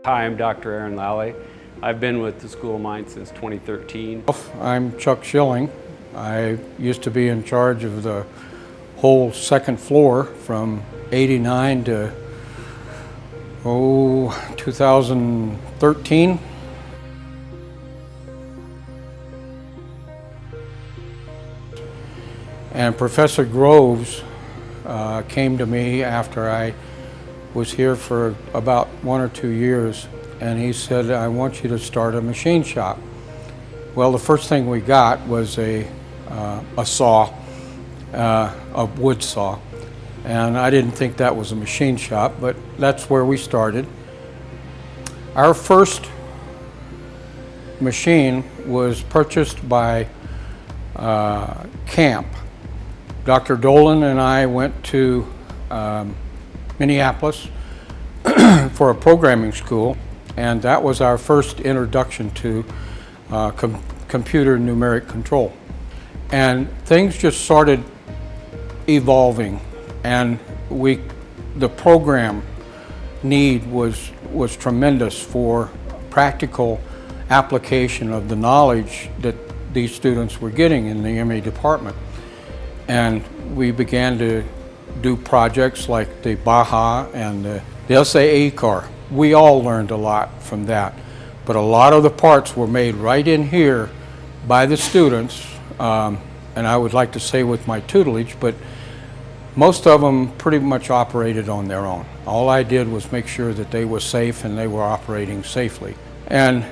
Hi, I'm Dr. Aaron Lally. I've been with the School of Mines since 2013. I'm Chuck Schilling. I used to be in charge of the whole second floor from '89 to 2013. And Professor Groves came to me after I was here for about 1 or 2 years, and he said, I want you to start a machine shop. Well, the first thing we got was a saw, a wood saw, and I didn't think that was a machine shop, but that's where we started. Our first machine was purchased by Camp. Dr. Dolan and I went to Minneapolis for a programming school, and that was our first introduction to computer numeric control. And things just started evolving, and the program need was tremendous for practical application of the knowledge that these students were getting in the ME department. And we began to do projects like the Baja and the SAE car. We all learned a lot from that, but a lot of the parts were made right in here by the students, and I would like to say with my tutelage, but most of them pretty much operated on their own. All I did was make sure that they were safe and they were operating safely. And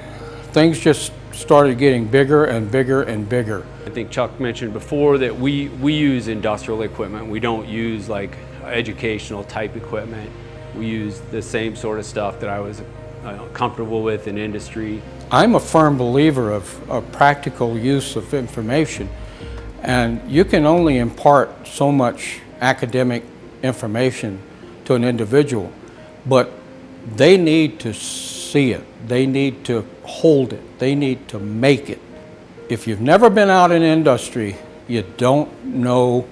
things just started getting bigger and bigger and bigger. I think Chuck mentioned before that we use industrial equipment. We don't use like educational type equipment. We use the same sort of stuff that I was comfortable with in industry. I'm a firm believer of practical use of information, and you can only impart so much academic information to an individual, but they need to see it, they need to hold it, they need to make it. If you've never been out in industry, you don't know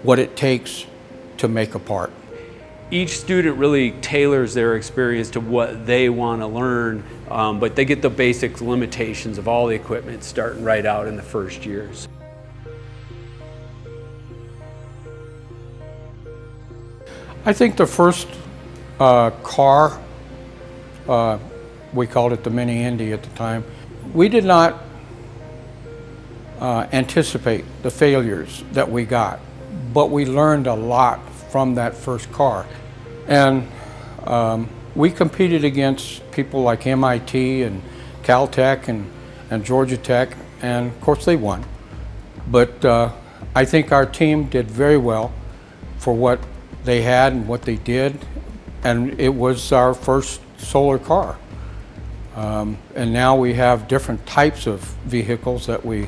what it takes to make a part. Each student really tailors their experience to what they want to learn, but they get the basic limitations of all the equipment starting right out in the first years. I think the first car, we called it the Mini Indy at the time, we did not anticipate the failures that we got, but we learned a lot from that first car. And we competed against people like MIT and Caltech and Georgia Tech, and of course they won. But I think our team did very well for what they had and what they did, and it was our first solar car. And now we have different types of vehicles that we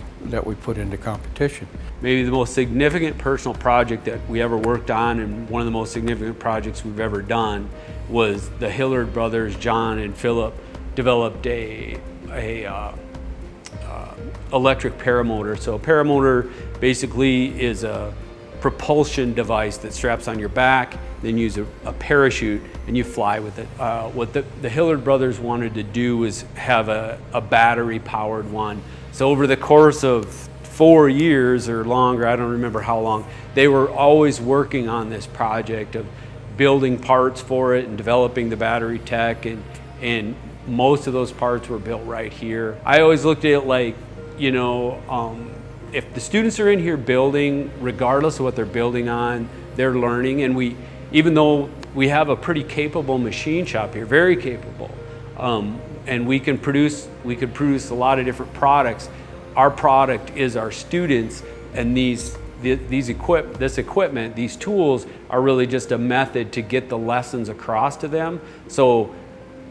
put into competition. Maybe the most significant personal project that we ever worked on, and one of the most significant projects we've ever done, was the Hillard brothers, John and Philip, developed a electric paramotor. So a paramotor basically is a propulsion device that straps on your back, then use a parachute and you fly with it. What the Hillard brothers wanted to do was have a battery powered one. So over the course of 4 years or longer, I don't remember how long, they were always working on this project of building parts for it and developing the battery tech, and most of those parts were built right here. I always looked at it like, you know, if the students are in here building, regardless of what they're building on, they're learning. And even though we have a pretty capable machine shop here, very capable, and we could produce a lot of different products, our product is our students, and this equipment, these tools are really just a method to get the lessons across to them. So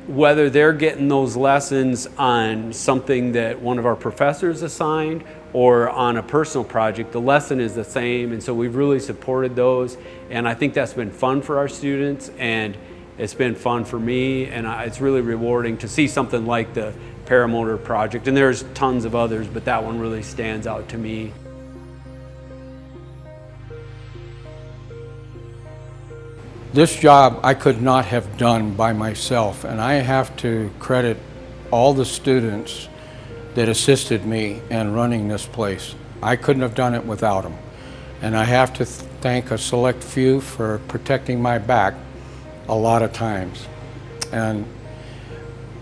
whether they're getting those lessons on something that one of our professors assigned or on a personal project, the lesson is the same. And so we've really supported those, and I think that's been fun for our students, and it's been fun for me, and it's really rewarding to see something like the paramotor project. And there's tons of others, but that one really stands out to me. This job I could not have done by myself, and I have to credit all the students that assisted me in running this place. I couldn't have done it without them. And I have to thank a select few for protecting my back a lot of times. And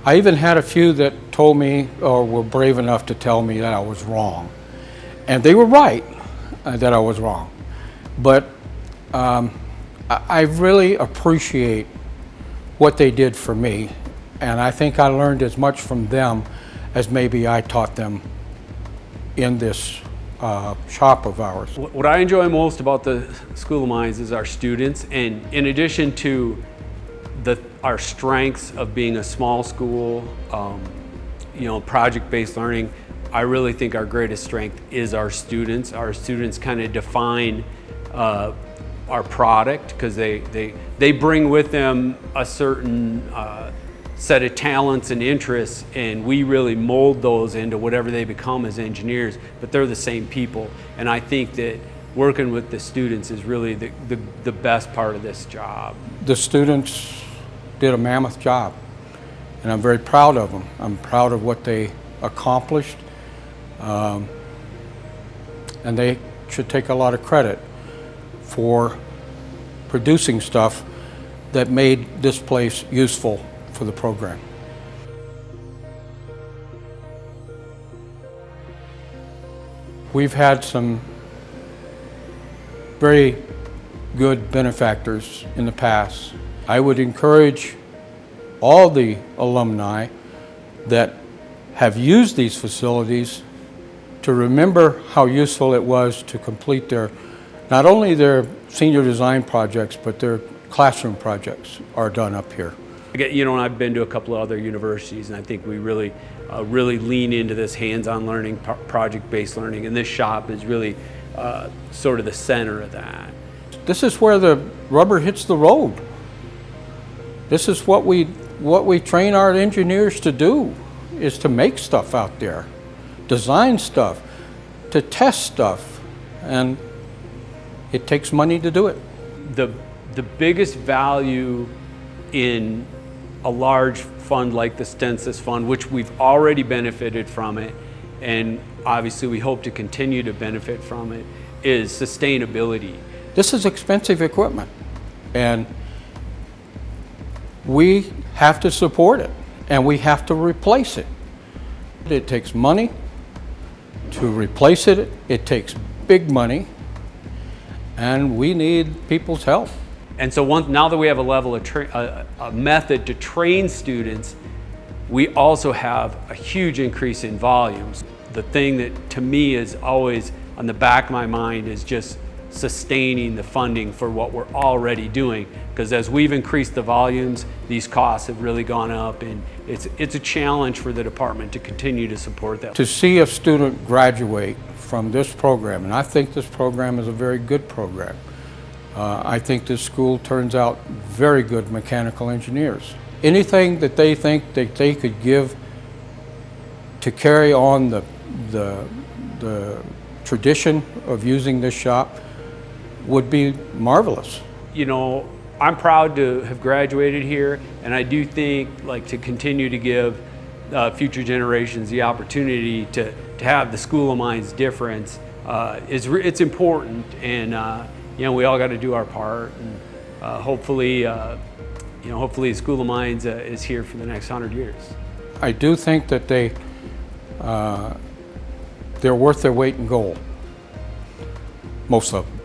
I even had a few that told me, or were brave enough to tell me that I was wrong. And they were right that I was wrong. But I really appreciate what they did for me. And I think I learned as much from them as maybe I taught them in this shop of ours. What I enjoy most about the School of Mines is our students, and in addition to our strengths of being a small school, project-based learning, I really think our greatest strength is our students. Our students kind of define our product because they bring with them a certain set of talents and interests, and we really mold those into whatever they become as engineers, but they're the same people. And I think that working with the students is really the best part of this job. The students did a mammoth job, and I'm very proud of them. I'm proud of what they accomplished, and they should take a lot of credit for producing stuff that made this place useful for the program. We've had some very good benefactors in the past. I would encourage all the alumni that have used these facilities to remember how useful it was to complete not only their senior design projects, but their classroom projects are done up here. And I've been to a couple of other universities, and I think we really lean into this hands-on learning, project-based learning, and this shop is really sort of the center of that. This is where the rubber hits the road. This is what we train our engineers to do, is to make stuff out there, design stuff, to test stuff, and it takes money to do it. The biggest value in a large fund like the Stensis Fund, which we've already benefited from it, and obviously we hope to continue to benefit from it, is sustainability. This is expensive equipment, and we have to support it, and we have to replace it. It takes money to replace it. It takes big money, and we need people's help. And so now that we have a method to train students, we also have a huge increase in volumes. The thing that to me is always on the back of my mind is just sustaining the funding for what we're already doing. Because as we've increased the volumes, these costs have really gone up, and it's a challenge for the department to continue to support that. To see a student graduate from this program, and I think this program is a very good program. I think this school turns out very good mechanical engineers. Anything that they think that they could give to carry on the tradition of using this shop would be marvelous. I'm proud to have graduated here, and I do think to continue to give future generations the opportunity to have the School of Mines difference it's important, and we all got to do our part, and hopefully the School of Mines is here for the next 100 years. I do think that they're worth their weight in gold, most of them.